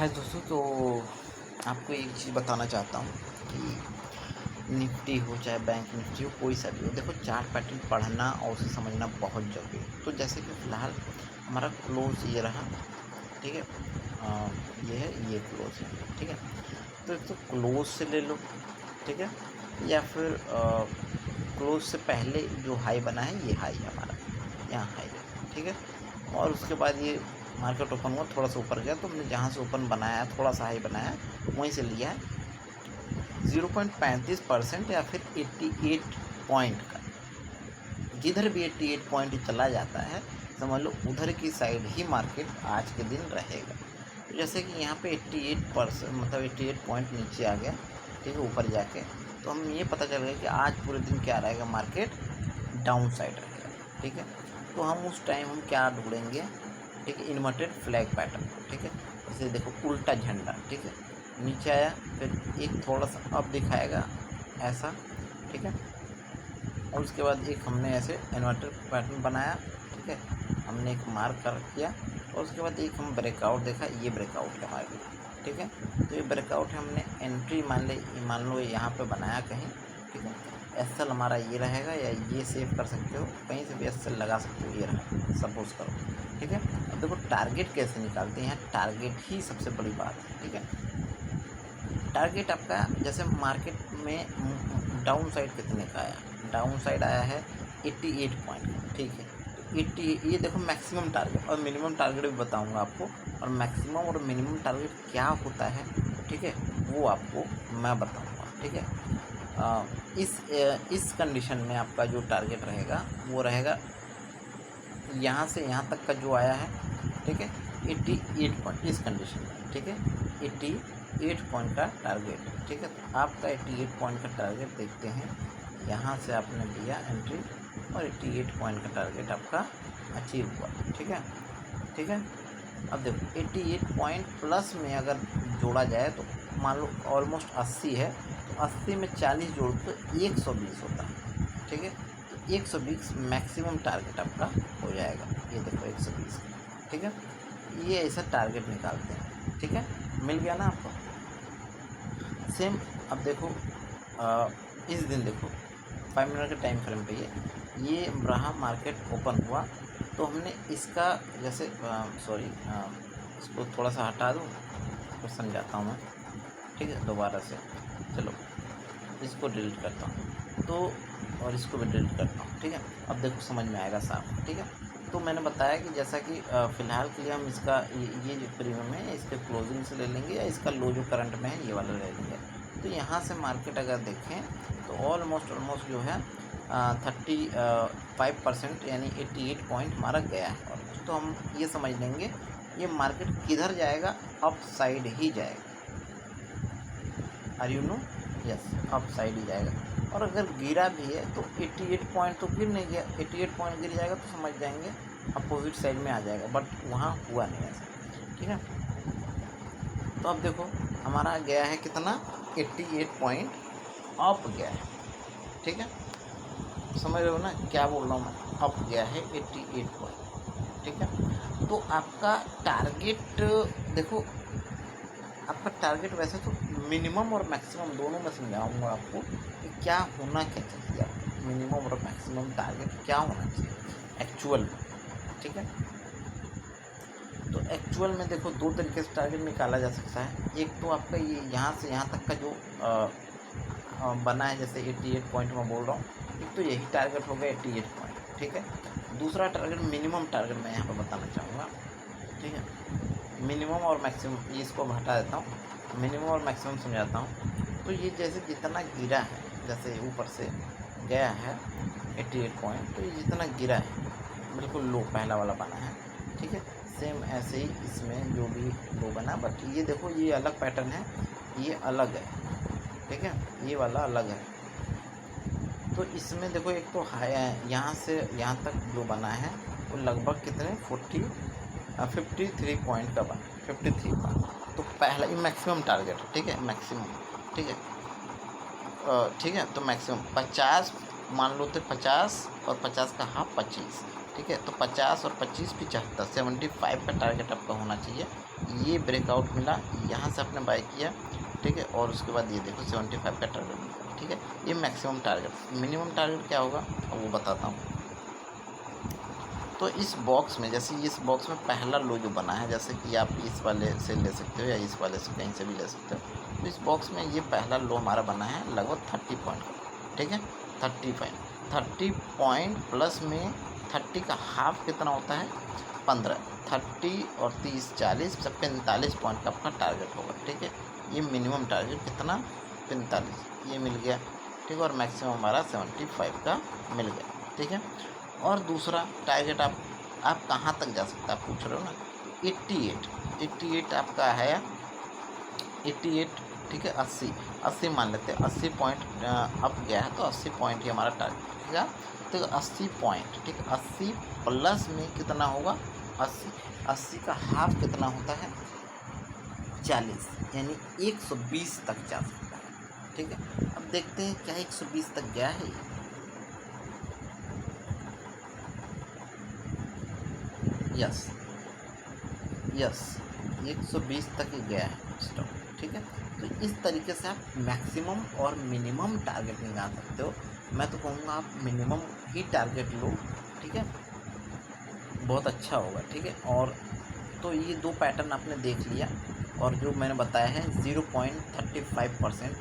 हाय दोस्तों, तो आपको एक चीज़ बताना चाहता हूँ कि निफ्टी हो चाहे बैंक निफ्टी हो, कोई सा भी हो, देखो चार्ट पैटर्न पढ़ना और उसे समझना बहुत ज़रूरी है। तो जैसे कि फ़िलहाल हमारा क्लोज़ ये रहा, ठीक है। ये है, ये क्लोज़ है, ठीक है। तो एक तो क्लोज़ से ले लो, ठीक है, या फिर क्लोज़ से पहले जो हाई बना है, ये हाई है हमारा, यहाँ हाई है, ठीक है। और उसके बाद ये मार्केट ओपन हुआ, थोड़ा सा ऊपर गया, तो हमने जहाँ से ओपन बनाया, थोड़ा सा हाई बनाया, वहीं से लिया है 0.35% या फिर 88 पॉइंट का। जिधर भी 88 पॉइंट चला जाता है, समझ लो उधर की साइड ही मार्केट आज के दिन रहेगा। तो जैसे कि यहाँ पे 88% मतलब 88 पॉइंट नीचे आ गया, ठीक है, ऊपर जाके, तो हम ये पता चल गया कि आज पूरे दिन क्या रहेगा, मार्केट डाउन साइड रहेगा, ठीक है। तो हम उस टाइम हम क्या ढूंढेंगे, ठीक है, इन्वर्टेड फ्लैग पैटर्न, ठीक है। जैसे देखो उल्टा झंडा, ठीक है, नीचे आया, फिर एक थोड़ा सा अप दिखाएगा ऐसा, ठीक है। और उसके बाद एक हमने ऐसे इन्वर्टेड पैटर्न बनाया, ठीक है, हमने एक मार्क कर किया, और उसके बाद एक हम ब्रेकआउट देखा, ये ब्रेकआउट है हमारे लिए, ठीक है। तो ये ब्रेकआउट है, हमने एंट्री मान लो यहाँ पे बनाया कहीं, ठीक है। एसएल हमारा ये रहेगा, या ये सेव कर सकते हो, कहीं से भी एसएल लगा सकते हो, ये रहा सपोज करो, ठीक है। अब देखो टारगेट कैसे निकालते हैं, टारगेट ही सबसे बड़ी बात है, ठीक है। टारगेट आपका जैसे मार्केट में डाउन साइड कितने का आया, डाउन साइड आया है 88 पॉइंट, ठीक है। तो 80, ये देखो मैक्सिमम टारगेट और मिनिमम टारगेट भी बताऊंगा आपको, और मैक्सिमम और मिनिमम टारगेट क्या होता है, ठीक है, वो आपको मैं बताऊंगा, ठीक है। इस कंडीशन में आपका जो टारगेट रहेगा वो रहेगा यहाँ से यहाँ तक का जो आया है, ठीक है, 88 पॉइंट इस कंडीशन में, ठीक है, 88 पॉइंट का टारगेट, ठीक है। तो आपका 88 पॉइंट का टारगेट देखते हैं, यहाँ से आपने लिया एंट्री और 88 पॉइंट का टारगेट आपका अचीव हुआ, ठीक है, ठीक है। अब देखो 88 पॉइंट प्लस में अगर जोड़ा जाए तो मान लो ऑलमोस्ट 80 है, तो 80 में 40 जोड़ तो 120 होता है, ठीक है। तो 120 मैक्सिमम टारगेट आपका हो जाएगा, ये देखो 120, ठीक है। ये ऐसा टारगेट निकालते हैं, ठीक है, मिल गया ना आपको। सेम अब देखो इस दिन देखो 5 मिनट के टाइम फ्रेम पे ये रहा, मार्केट ओपन हुआ, तो हमने इसका जैसे सॉरी, इसको थोड़ा सा हटा दूँ, फिर समझाता हूँ मैं, ठीक है, दोबारा से। चलो इसको डिलीट करता हूँ, तो और इसको भी डिलीट करता हूँ, ठीक है। अब देखो समझ में आएगा साफ, ठीक है। तो मैंने बताया कि जैसा कि फ़िलहाल के लिए हम इसका ये जो प्रीमियम है इसके क्लोजिंग से ले लेंगे, या इसका लो जो करंट में है ये वाला ले लेंगे। तो यहाँ से मार्केट अगर देखें तो ऑलमोस्ट जो है 35% यानी 88 पॉइंट हमारा गया है ऑलमोस्ट। तो हम ये समझ लेंगे ये मार्केट किधर जाएगा, अप साइड ही जाएगा, are you know, yes, up side ही जाएगा। और अगर गिरा भी है तो 88 पॉइंट तो गिर नहीं गया, 88 पॉइंट गिर जाएगा तो समझ जाएंगे अपोजिट साइड में आ जाएगा, बट वहाँ हुआ नहीं ऐसा, ठीक है। तो अब देखो हमारा गया है कितना, 88 पॉइंट अप गया है, ठीक है, समझ रहे हो ना क्या बोल रहा हूँ मैं, अप गया है 88 पॉइंट, ठीक है। तो आपका टारगेट देखो, आपका टारगेट वैसे तो मिनिमम और मैक्सिमम दोनों में समझाऊंगा आपको कि क्या होना क्या चाहिए, आपको मिनिमम और मैक्सिमम टारगेट क्या होना चाहिए एक्चुअल में, ठीक है। तो एक्चुअल में देखो दो तरीके से टारगेट निकाला जा सकता है। एक तो आपका ये यहाँ से यहाँ तक का जो बना है, जैसे 88 पॉइंट मैं बोल रहा हूँ, एक तो यही टारगेट हो गया 88 पॉइंट, ठीक है। दूसरा टारगेट मिनिमम टारगेट मैं यहाँ पर बताना चाहूँगा, ठीक है, मिनिमम और मैक्सिमम, ये इसको हटा देता हूँ, मिनिमम और मैक्सिमम समझाता हूँ। तो ये जैसे जितना गिरा है, जैसे ऊपर से गया है 88 पॉइंट, तो ये जितना गिरा है बिल्कुल लो पहला वाला बना है, ठीक है। सेम ऐसे ही इसमें जो भी लो बना, बट ये देखो ये अलग पैटर्न है, ये अलग है, ठीक है, ये वाला अलग है। तो इसमें देखो एक तो हाई यहाँ से यहाँ तक जो बना है वो लगभग कितने 53 पॉइंट का बना, 53 पॉइंट। तो पहला ये मैक्सिमम टारगेट है, ठीक है, मैक्सिमम, ठीक है, ठीक है। तो मैक्सिमम 50 मान लो, तो 50 और 50 का हाफ 25, ठीक है। तो 50 और 25 75 75 का टारगेट आपका होना चाहिए। ये ब्रेकआउट मिला, यहाँ से आपने बाय किया, ठीक है, और उसके बाद ये देखो 75 का टारगेट मिला, ठीक है। ये मैक्सिमम टारगेट। मिनिमम टारगेट क्या होगा अब वो बताता हूँ। तो इस बॉक्स में, जैसे इस बॉक्स में पहला लो जो बना है, जैसे कि आप इस वाले से ले सकते हो या इस वाले से कहीं से भी ले सकते हो। तो इस बॉक्स में ये पहला लो हमारा बना है लगभग 30 पॉइंट का, ठीक है। 30 पॉइंट प्लस में 30 का हाफ कितना होता है 15। 30 और 30 40 45 पॉइंट का आपका टारगेट होगा, ठीक है। ये मिनिमम टारगेट कितना 45, ये मिल गया, ठीक है। और मैक्सिमम हमारा 75 का मिल गया, ठीक है। और दूसरा टारगेट आप कहाँ तक जा सकते हैं आप पूछ रहे हो ना। 88 आपका है, 88, ठीक है। 80 मान लेते हैं, 80 पॉइंट अप गया है तो 80 पॉइंट ही हमारा टारगेट रहेगा। तो 80 पॉइंट, ठीक है। 80 प्लस में कितना होगा 80 का हाफ कितना होता है 40, यानी 120 तक जा सकता है, ठीक है। अब देखते हैं क्या 120 तक गया है। यस 120 तक ही गया है स्टॉक, ठीक है। तो इस तरीके से आप मैक्सिमम और मिनिमम टारगेट निकाल सकते हो। मैं तो कहूँगा आप मिनिमम ही टारगेट लो, ठीक है, बहुत अच्छा होगा, ठीक है। और तो ये दो पैटर्न आपने देख लिया, और जो मैंने बताया है 0.35%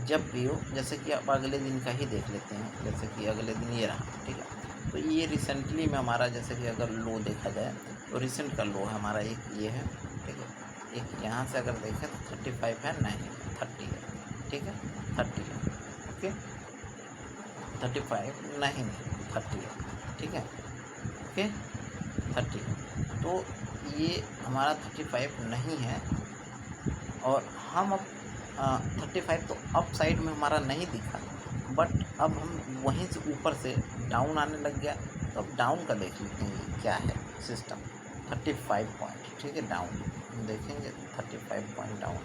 जब भी हो, जैसे कि आप अगले दिन का ही देख लेते हैं, जैसे कि अगले दिन ये रहा, ठीक है। तो ये रिसेंटली में हमारा, जैसे कि अगर लो देखा जाए तो रिसेंट का लो हमारा एक ये है, ठीक है। एक यहाँ से अगर देखें तो 35 है, नहीं 30 है, ठीक है, 30 है, ओके। 35 नहीं 30 है, ठीक है, ओके 30। तो ये हमारा 35 नहीं है, और हम अब 35 तो अप साइड में हमारा नहीं दिखा, बट अब हम वहीं से ऊपर से डाउन आने लग गया। तो अब डाउन का देख लेते हैं क्या है सिस्टम। 35 पॉइंट, ठीक है, डाउन हम देखेंगे 35 पॉइंट डाउन,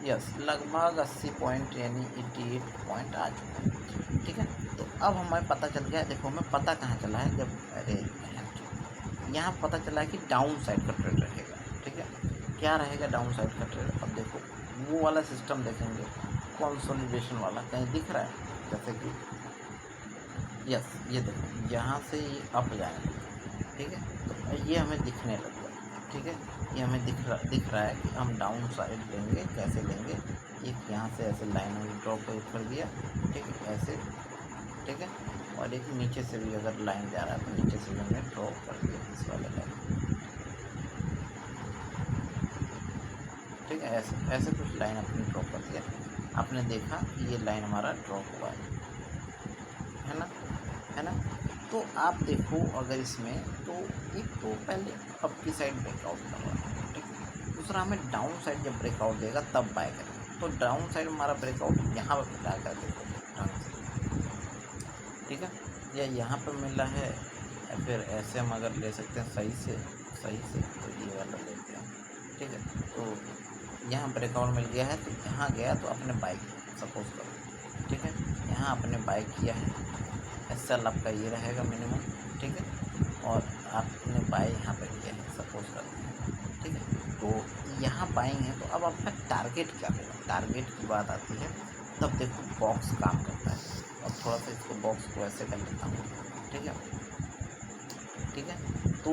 यस लगभग 80 पॉइंट यानी 88 पॉइंट आ चुका है, ठीक है। तो अब हमें पता चल गया, देखो हमें पता कहाँ चला है, जब अरे यहाँ पता चला है कि डाउन साइड का ट्रेड रहेगा, ठीक है। क्या रहेगा डाउन साइड का ट्रेड, अब देखो वो वाला सिस्टम देखेंगे कंसोलिडेशन वाला, कहीं दिख रहा है, जैसे कि यस ये देखो यहाँ से ये अप जाएंगे, ठीक है। तो ये हमें दिखने लग गया, ठीक है। ये हमें दिख रहा है कि हम डाउन साइड लेंगे, कैसे लेंगे, एक यहाँ से ऐसे लाइन में ड्रॉ कर दिया, ठीक है, ऐसे, ठीक है। और एक नीचे से भी अगर लाइन जा रहा है तो नीचे से भी हमने ड्रॉ कर दिया इस वाले लाइन, ठीक है। ऐसे कुछ लाइन अपनी ड्रॉ कर दिया, आपने देखा कि ये लाइन हमारा ड्रॉ हुआ है ना। तो आप देखो अगर इसमें, तो एक तो पहले अप की साइड ब्रेकआउट कर रहा है, ठीक है। दूसरा हमें डाउन साइड जब ब्रेकआउट देगा तब बाय करेंगे। तो डाउन साइड हमारा ब्रेकआउट यहाँ पर जाकर देखो ढंग से, ठीक है, या यहाँ पर मिला है, या फिर ऐसे हम अगर ले सकते हैं सही से, तो ये वाला लेते हैं, ठीक है। तो यहाँ ब्रेकआउट मिल गया है, तो यहाँ गया तो आपने बाय किया सपोज करो, ठीक है। यहाँ आपने बाय किया है, एसएल आपका ये रहेगा मिनिमम, ठीक है। और आपने बाय यहाँ पर किया है सपोज करो, ठीक है। तो यहाँ बाइंग है, तो अब आपका टारगेट क्या होगा, टारगेट की बात आती है तब देखो बॉक्स काम करता है। और थोड़ा सा इसको बॉक्स को ऐसे कर लेता हूँ, ठीक है, ठीक है। तो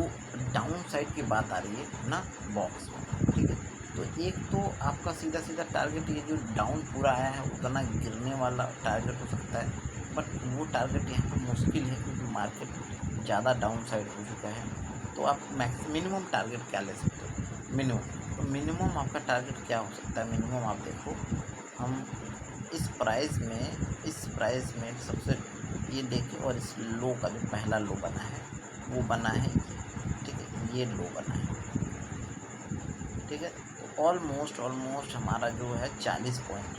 डाउन साइड की बात आ रही है ना बॉक्स में, ठीक है। तो एक तो आपका सीधा टारगेट ये जो डाउन पूरा आया है उतना गिरने वाला टारगेट हो सकता है, बट वो टारगेट यहाँ पर मुश्किल है क्योंकि मार्केट ज़्यादा डाउन साइड हो चुका है। तो आप मिनिमम टारगेट क्या ले सकते हो, मिनिमम। तो मिनिमम आपका टारगेट क्या हो सकता है, मिनिमम आप देखो, हम इस प्राइस में सबसे ये देखिए, और इस लो का जो पहला लो बना है वो बना है, ठीक है, ये लो बना है, ठीक है। तो ऑलमोस्ट हमारा जो है 40 पॉइंट,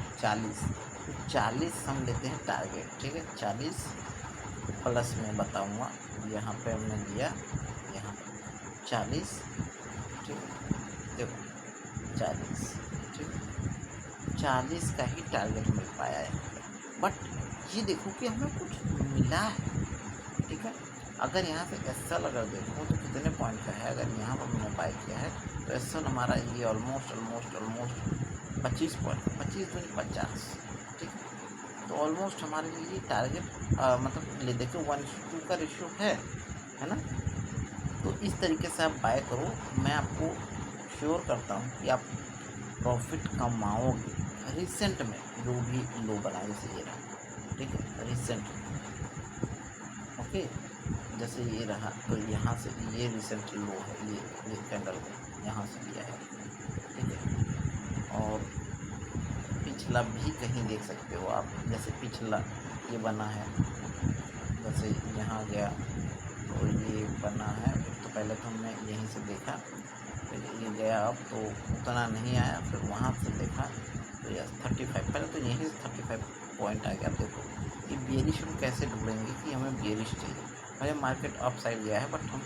40 हम लेते हैं टारगेट, ठीक है। 40 प्लस में बताऊँगा, यहाँ पे हमने दिया, यहाँ पर 40, ठीक है, देखो 40, ठीक है, 40 का ही टारगेट मिल पाया है, बट ये देखो कि हमें कुछ मिला है, ठीक है। अगर यहाँ से एस एल अगर देखूँ तो कितने पॉइंट का है, अगर यहाँ पर मैंने बाय किया है तो एस एल हमारा ये ऑलमोस्ट 25 पॉइंट, 25 दूनी 50, ठीक है। तो ऑलमोस्ट हमारे लिए ये टारगेट मतलब ले देखो 1:2 का रेशियो है ना। तो इस तरीके से आप बाय करो, मैं आपको श्योर करता हूँ कि आप प्रॉफिट कमाओगे। रिसेंट में जो भी लो बना जैसे ये रहा, ठीक है, रिसेंट ओके, जैसे ये रहा तो यहाँ से ये रिसेंट लो है, ये कैंडल यहाँ से लिया है, ठीक है। और पिछला भी कहीं देख सकते हो आप, जैसे पिछला ये बना है, जैसे यहाँ गया तो ये बना है, तो पहले तो हमने यहीं से देखा, फिर ये गया अब तो उतना नहीं आया, फिर वहाँ से देखा तो यस 35, पहले तो यहीं से 35 पॉइंट आ गया। देखो ये बेरिश हम कैसे ढूंढेंगे कि हमें बेरिश चाहिए, पहले मार्केट अप साइड गया है बट हम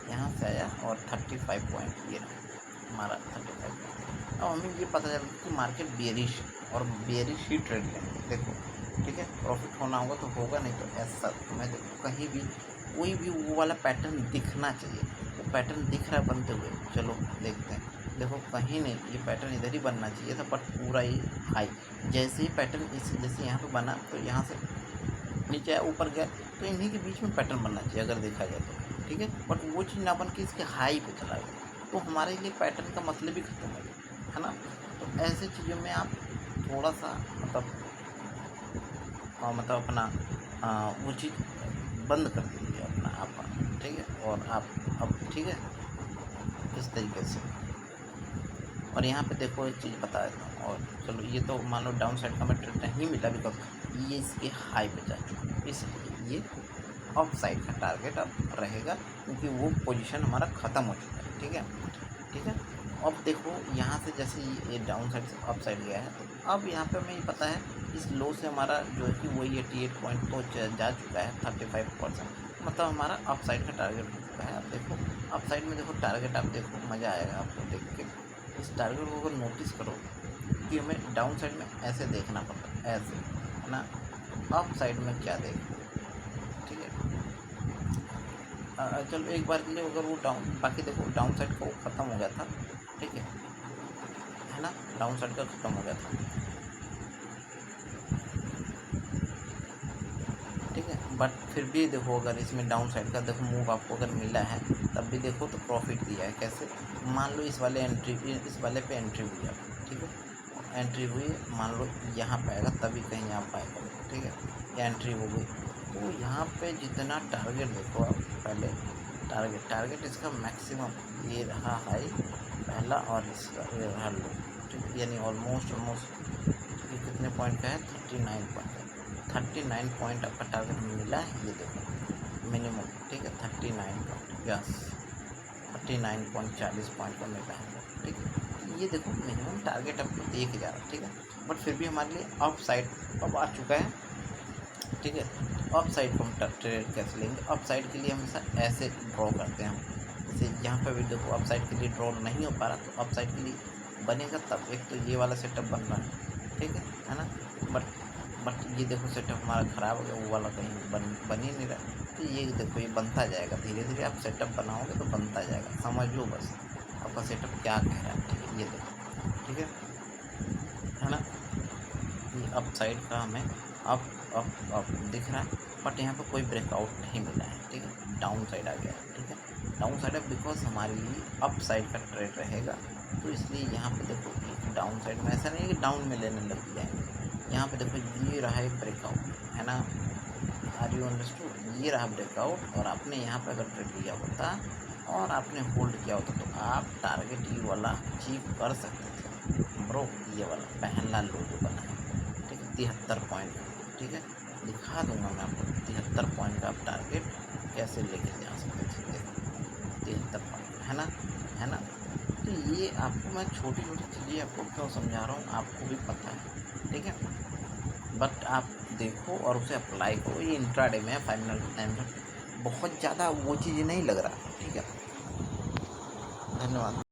यहाँ से आया और 35 पॉइंट ये हमारा 35 पॉइंट। अब हमें ये पता चला कि मार्केट बेरिश और बेरिश ही ट्रेड लेंगे। देखो ठीक है, प्रॉफिट होना होगा तो होगा, नहीं तो ऐसा तुम्हें देखो कहीं भी कोई भी वो वाला पैटर्न दिखना चाहिए, वो पैटर्न दिख रहा है बनते हुए, चलो देखते हैं। देखो कहीं नहीं, ये पैटर्न इधर ही बनना चाहिए था बट पूरा ही हाई, जैसे ही पैटर्न इस जैसे यहाँ पे बना तो यहाँ से नीचे आया ऊपर गया, तो इन्हीं के बीच में पैटर्न बनना चाहिए अगर देखा जाए तो, ठीक है। बट वो चीज़ ना बन के इसके हाई पे चला गया, तो हमारे लिए पैटर्न का मतलब ही खत्म हो गया, है ना। तो ऐसे चीज़ों में आप थोड़ा सा मतलब अपना वो चीज़ बंद कर दीजिए अपना आप, ठीक है। और आप अब ठीक है इस तरीके से। और यहाँ पे देखो एक चीज़ बता देता हूँ, और चलो ये तो मान लो डाउन साइड का मैं नहीं मिला बिकॉज ये इसके हाई पे जा चुका है, इसलिए ये अप साइड का टारगेट अब रहेगा क्योंकि वो पोजीशन हमारा ख़त्म हो चुका है, ठीक है, ठीक है। अब देखो यहाँ से जैसे ये डाउन साइड से अप साइड गया है, तो अब यहाँ पे हमें ये पता है इस लो से हमारा जो है कि वही 88 पॉइंट तो जा चुका है 35%, मतलब हमारा अप साइड का टारगेट हो चुका है। अब देखो अप साइड में देखो टारगेट, आप देखो मज़ा आएगा आपको देख के। इस टारगेट को अगर नोटिस करो कि हमें डाउन साइड में ऐसे देखना पड़ता है, ऐसे, है ना। अप साइड में क्या देख, ठीक है। चलो एक बार के लिए अगर वो डाउन, बाकी देखो डाउन साइड का वो ख़त्म हो गया था, ठीक है ना, डाउन साइड का ख़त्म हो गया था, ठीक है। बट फिर भी देखो अगर इसमें डाउन साइड का देखो मूव आपको अगर मिला है तब भी देखो तो प्रॉफिट दिया है कैसे, मान लो इस वाले पे एंट्री हुई है, ठीक है, एंट्री हुई मान लो यहाँ पे आएगा तभी कहीं आप बाय करो, ठीक है, या एंट्री हो गई तो यहाँ पे जितना टारगेट देखो आप पहले टारगेट इसका मैक्सिमम ये रहा हाई पहला और इसका ये रहा लो, ठीक है, यानी ऑलमोस्ट कितने पॉइंट का है 39 पॉइंट आपका टारगेट मिला है, ये देखो मिनिमम, ठीक है 39 पॉइंट, यस 39.40 पॉइंट का मिला है, ठीक है। ये देखो मिनिमम टारगेट आपको दे के जा रहा है, ठीक है। बट फिर भी हमारे लिए अप साइड अब आ चुका है, ठीक है। अप साइड को हम ट्रेड कैसे लेंगे, अप साइड के लिए हमेशा ऐसे ड्रॉ करते हैं हम, जैसे यहाँ पे भी देखो अप साइड के लिए ड्रॉ नहीं हो पा रहा, तो अप साइड के लिए बनेगा तब, एक तो ये वाला सेटअप बन रहा है, ठीक है ना। बट ये देखो सेटअप हमारा ख़राब हो गया, वो वाला कहीं बन ही नहीं रहा, तो ये देखो ये बनता जाएगा धीरे धीरे, आप सेटअप बनाओगे तो बनता जाएगा, समझ लो बस आपका सेटअप क्या कह रहा है, ठीक है। ये देखो, ठीक है ना, ये अप साइड का हमें अप दिख रहा है, बट यहाँ पर कोई ब्रेकआउट नहीं मिला है, ठीक है, डाउन साइड आ गया, ठीक है, डाउन साइड है बिकॉज हमारे लिए अप साइड का ट्रेड रहेगा, तो इसलिए यहाँ पे देखो डाउन साइड में ऐसा नहीं है कि डाउन में लेने लग जाएंगे, यहाँ पे देखो ये रहा एक ब्रेकआउट, है ना, आर यू अंडरस्टूड, ये रहा ब्रेकआउट, और आपने यहाँ पे अगर ट्रेड लिया होता और आपने होल्ड किया होता तो आप टारगेट ये वाला अचीव कर सकते थे ब्रो, ये वाला पहला लो जो बना है, ठीक है 73 पॉइंट, ठीक है, दिखा दूंगा मैं आपको 73 पॉइंट का आप टारगेट कैसे लेके जा सकते थे, 73 पॉइंट, है ना। तो ये आपको मैं छोटी चीज़ें आपको क्यों समझा रहा हूँ, आपको भी पता है, ठीक है, बट आप देखो और उसे अप्लाई करो। ये इंट्राडे में 5 मिनट टाइम बहुत ज़्यादा वो चीज़ नहीं लग रहा, ठीक है, धन्यवाद।